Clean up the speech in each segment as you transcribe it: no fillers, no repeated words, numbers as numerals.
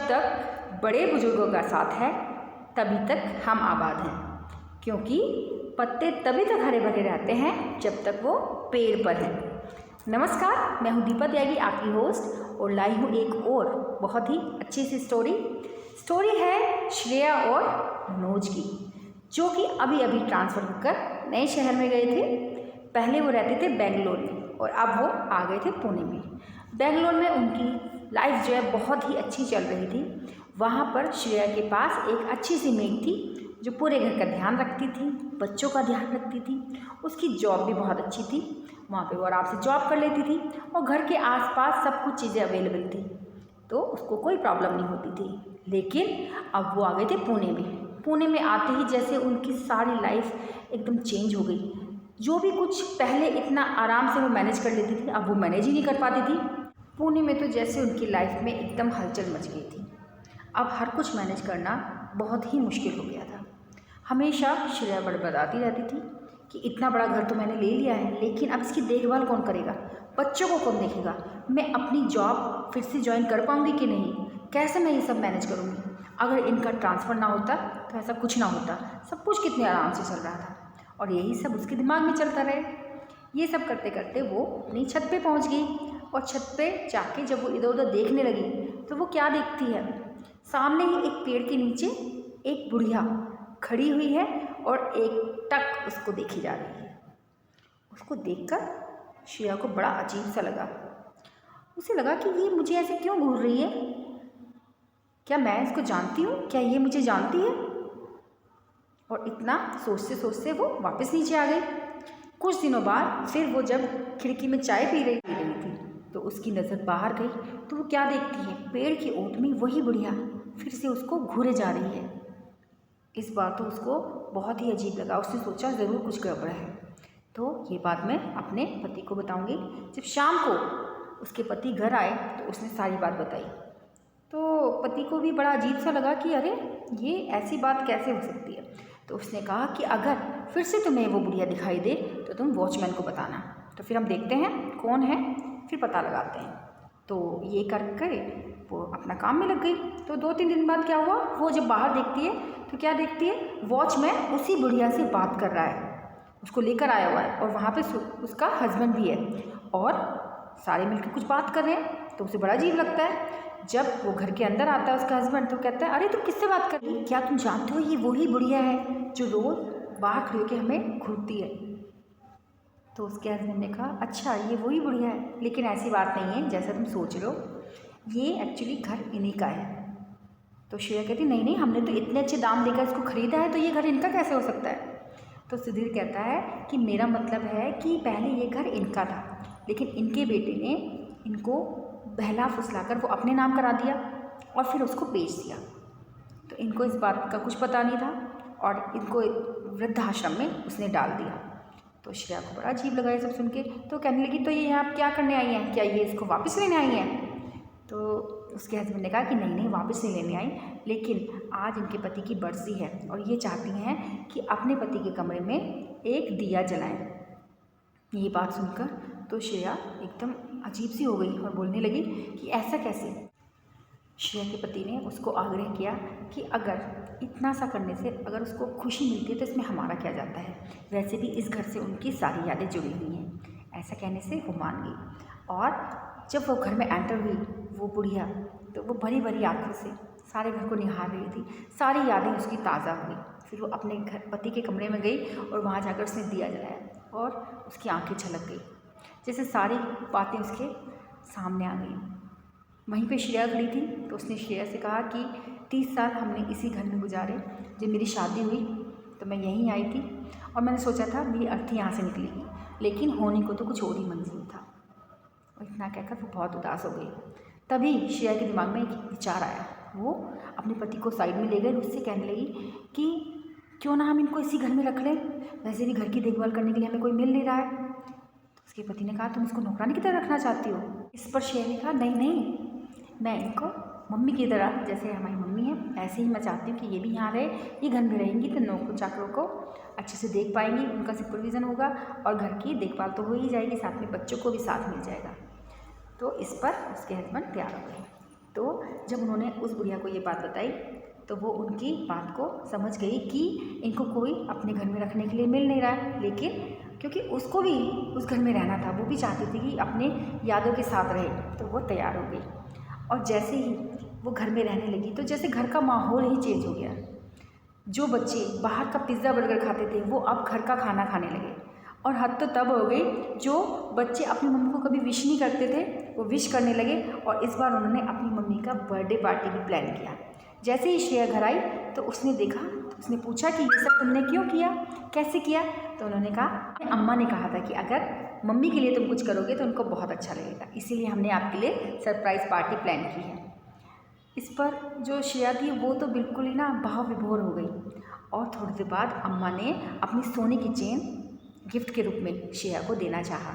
जब तक बड़े बुजुर्गों का साथ है तभी तक हम आबाद हैं, क्योंकि पत्ते तभी तक हरे भरे रहते हैं जब तक वो पेड़ पर हैं। नमस्कार, मैं हूँ दीपा त्यागी, आपकी होस्ट, और लाई हूँ एक और बहुत ही अच्छी सी स्टोरी है श्रेया और मनोज की, जो कि अभी अभी ट्रांसफ़र होकर नए शहर में गए थे। पहले वो रहते थे बेंगलोर में और अब वो आ गए थे पुणे में। बेंगलोर में उनकी लाइफ जो है बहुत ही अच्छी चल रही थी। वहाँ पर श्रेया के पास एक अच्छी सी मेड थी जो पूरे घर का ध्यान रखती थी, बच्चों का ध्यान रखती थी। उसकी जॉब भी बहुत अच्छी थी, वहाँ पे वो आराम से जॉब कर लेती थी और घर के आसपास सब कुछ चीज़ें अवेलेबल थी, तो उसको कोई प्रॉब्लम नहीं होती थी। लेकिन अब वो आ गए थे पुणे में। पुणे में आते ही जैसे उनकी सारी लाइफ एकदम चेंज हो गई। जो भी कुछ पहले इतना आराम से वो मैनेज कर लेती थी, अब वो मैनेज ही नहीं कर पाती थी। पुणे में तो जैसे उनकी लाइफ में एकदम हलचल मच गई थी। अब हर कुछ मैनेज करना बहुत ही मुश्किल हो गया था। हमेशा श्रेया बड़बड़ाती रहती थी कि इतना बड़ा घर तो मैंने ले लिया है, लेकिन अब इसकी देखभाल कौन करेगा, बच्चों को कौन देखेगा, मैं अपनी जॉब फिर से ज्वाइन कर पाऊँगी कि नहीं, कैसे मैं ये सब मैनेज करूँगी। अगर इनका ट्रांसफ़र ना होता तो ऐसा कुछ ना होता, सब कुछ कितने आराम से चल रहा था। और यही सब उसके दिमाग में चलता रहे। ये सब करते करते वो अपनी छत पे पहुंच गई और छत पे जाके जब वो इधर उधर देखने लगी तो वो क्या देखती है, सामने ही एक पेड़ के नीचे एक बुढ़िया खड़ी हुई है और एक टक उसको देखी जा रही है। उसको देखकर श्रेया को बड़ा अजीब सा लगा। उसे लगा कि ये मुझे ऐसे क्यों घूर रही है, क्या मैं इसको जानती हूँ, क्या ये मुझे जानती है। और इतना सोचते सोचते वो वापस नीचे आ गई। कुछ दिनों बाद फिर वो जब खिड़की में चाय पी रही थी तो उसकी नज़र बाहर गई तो वो क्या देखती है, पेड़ की ओट में वही बुढ़िया फिर से उसको घूरे जा रही है। इस बार तो उसको बहुत ही अजीब लगा। उसने सोचा ज़रूर कुछ गड़बड़ है, तो ये बात मैं अपने पति को बताऊंगी। जब शाम को उसके पति घर आए तो उसने सारी बात बताई, तो पति को भी बड़ा अजीब सा लगा कि अरे ये ऐसी बात कैसे हो सकती है। तो उसने कहा कि अगर फिर से तुम्हें वो बुढ़िया दिखाई दे तो तुम वॉचमैन को बताना, तो फिर हम देखते हैं कौन है, फिर पता लगाते हैं। तो ये करके वो अपना काम में लग गई। तो 2-3 दिन बाद क्या हुआ, वो जब बाहर देखती है तो क्या देखती है, वॉचमैन उसी बुढ़िया से बात कर रहा है, उसको लेकर आया हुआ है और वहाँ पे उसका हस्बैंड भी है और सारे मिलकर कुछ बात कर रहे हैं। तो उसे बड़ा अजीब लगता है। जब वो घर के अंदर आता है उसका हस्बैंड तो कहता है, अरे तुम किससे बात कर रही, क्या तुम जानते हो ये वही बुढ़िया है जो रोज़ बाहर खड़े होकर हमें घूरती है। तो उसके हस्बैंड ने कहा, अच्छा ये वही बुढ़िया है, लेकिन ऐसी बात नहीं है जैसा तुम सोच रहे हो, ये एक्चुअली घर इन्हीं का है। तो श्रेया कहती, नहीं नहीं, हमने तो इतने अच्छे दाम देकर इसको ख़रीदा है, तो ये घर इनका कैसे हो सकता है। तो सुधीर कहता है कि मेरा मतलब है कि पहले ये घर इनका था, लेकिन इनके बेटे ने इनको बहला फुसलाकर वो अपने नाम करा दिया और फिर उसको बेच दिया। तो इनको इस बात का कुछ पता नहीं था और इनको वृद्धाश्रम में उसने डाल दिया। तो श्रेया को बड़ा अजीब लगा ये सब सुन के। तो कहने लगी, तो ये यहाँ क्या करने आई हैं, क्या ये इसको वापस लेने आई हैं। तो उसके हस्बैंड ने कहा कि नहीं नहीं, वापस नहीं लेने आई, लेकिन आज इनके पति की बरसी है और ये चाहती हैं कि अपने पति के कमरे में एक दिया जलाएं। ये बात सुनकर तो श्रेया एकदम अजीब सी हो गई और बोलने लगी कि ऐसा कैसे। श्रेया के पति ने उसको आग्रह किया कि अगर इतना सा करने से अगर उसको खुशी मिलती है तो इसमें हमारा क्या जाता है, वैसे भी इस घर से उनकी सारी यादें जुड़ी हुई हैं। ऐसा कहने से वो मान गई और जब वो घर में एंटर हुई वो बुढ़िया, तो वो भरी भरी आंखों से सारे घर को निहार रही थी, सारी यादें उसकी ताज़ा हुई। फिर वो अपने घर पति के कमरे में गई और वहाँ जाकर उसने दिया जलाया और उसकी आंखें छलक गई, जैसे सारी बातें उसके सामने आ गई। वहीं पे श्रेया खड़ी थी तो उसने श्रेया से कहा कि 30 साल हमने इसी घर में गुजारे, जब मेरी शादी हुई तो मैं यहीं आई थी और मैंने सोचा था मेरी अर्थी यहाँ से निकलेगी, लेकिन होने को तो कुछ और ही मंजूर था। और इतना कहकर वो बहुत उदास हो गई। तभी श्रेया के दिमाग में एक विचार आया। वो अपने पति को साइड में ले गई, उससे कहने लगी कि क्यों ना हम इनको इसी घर में रख लें, वैसे भी घर की देखभाल करने के लिए हमें कोई मिल नहीं रहा है। तो उसके पति ने कहा, तुम इसको नौकरानी की तरह रखना चाहती हो। इस पर श्रेया ने कहा, नहीं नहीं, मैं इनको मम्मी की तरह, जैसे हमारी मम्मी है ऐसे ही मैं चाहती हूँ कि ये भी यहाँ रहे, ये घर में रहेंगी तो नौकर चाकरों को अच्छे से देख पाएंगी, उनका सुपरविज़न होगा और घर की देखभाल तो हो ही जाएगी, साथ में बच्चों को भी साथ मिल जाएगा। तो इस पर उसके हस्बैंड तैयार हो गए। तो जब उन्होंने उस बुढ़िया को ये बात बताई तो वो उनकी बात को समझ गई कि इनको कोई अपने घर में रखने के लिए मिल नहीं रहा है, लेकिन क्योंकि उसको भी उस घर में रहना था, वो भी चाहती थी कि अपने यादों के साथ रहे, तो वो तैयार हो गई। और जैसे ही वो घर में रहने लगी तो जैसे घर का माहौल ही चेंज हो गया। जो बच्चे बाहर का पिज़्ज़ा बर्गर खाते थे वो अब घर का खाना खाने लगे। और हद तो तब हो गई, जो बच्चे अपनी मम्मी को कभी विश नहीं करते थे वो विश करने लगे। और इस बार उन्होंने अपनी मम्मी का बर्थडे पार्टी भी प्लान किया। जैसे ही श्रेया घर आई तो उसने देखा, तो उसने पूछा कि ये सब तुमने क्यों किया, कैसे किया। तो उन्होंने कहा, अम्मा ने कहा था कि अगर मम्मी के लिए तुम कुछ करोगे तो उनको बहुत अच्छा लगेगा, इसीलिए हमने आपके लिए सरप्राइज़ पार्टी प्लान की है। इस पर जो श्रेया थी वो तो बिल्कुल ही ना भाव विभोर हो गई। और थोड़ी देर बाद अम्मा ने अपनी सोने की चेन गिफ्ट के रूप में श्रेया को देना चाहा।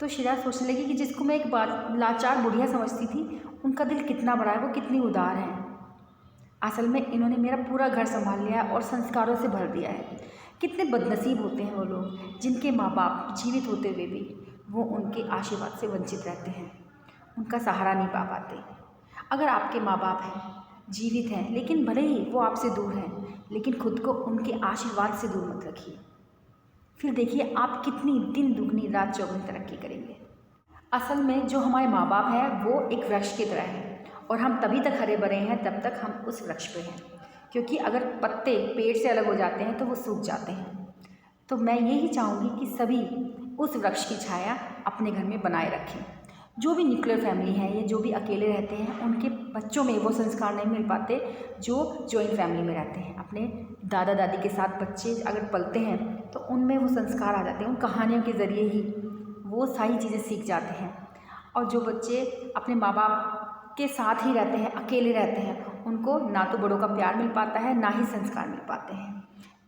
तो श्रेया सोचने लगी कि जिसको मैं एक बार लाचार बुढ़िया समझती थी, उनका दिल कितना बड़ा है, वो कितनी उदार है। असल में इन्होंने मेरा पूरा घर संभाल लिया और संस्कारों से भर दिया है। कितने बदनसीब होते हैं वो लोग जिनके माँ बाप जीवित होते हुए भी वो उनके आशीर्वाद से वंचित रहते हैं, उनका सहारा नहीं पा पाते। अगर आपके माँ बाप हैं, जीवित हैं, लेकिन भले ही वो आपसे दूर हैं, लेकिन खुद को उनके आशीर्वाद से दूर मत रखिए। फिर देखिए आप कितनी दिन दुगनी रात चौगुनी तरक्की करेंगे। असल में जो हमारे माँ बाप हैं वो एक वृक्ष की तरह हैं, और हम तभी तक हरे भरे हैं तब तक हम उस वृक्ष पे हैं, क्योंकि अगर पत्ते पेड़ से अलग हो जाते हैं तो वो सूख जाते हैं। तो मैं यही चाहूँगी कि सभी उस वृक्ष की छाया अपने घर में बनाए रखें। जो भी न्यूक्लियर फैमिली है या जो भी अकेले रहते हैं, उनके बच्चों में वो संस्कार नहीं मिल पाते जो जॉइंट फैमिली में रहते हैं। अपने दादा दादी के साथ बच्चे अगर पलते हैं तो उनमें वो संस्कार आ जाते हैं, उन कहानियों के ज़रिए ही वो सारी चीज़ें सीख जाते हैं। और जो बच्चे अपने माँ बाप के साथ ही रहते हैं, अकेले रहते हैं, उनको ना तो बड़ों का प्यार मिल पाता है, ना ही संस्कार मिल पाते हैं।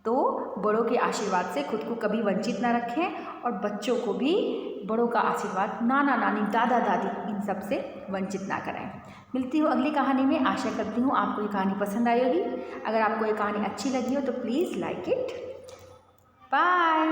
तो बड़ों के आशीर्वाद से खुद को कभी वंचित ना रखें, और बच्चों को भी बड़ों का आशीर्वाद, नाना नानी, दादा दादी, इन सब से वंचित ना कराएं। मिलती हूँ अगली कहानी में। आशा करती हूँ आपको ये कहानी पसंद आई होगी। अगर आपको ये कहानी अच्छी लगी हो तो प्लीज़ लाइक इट। बाय।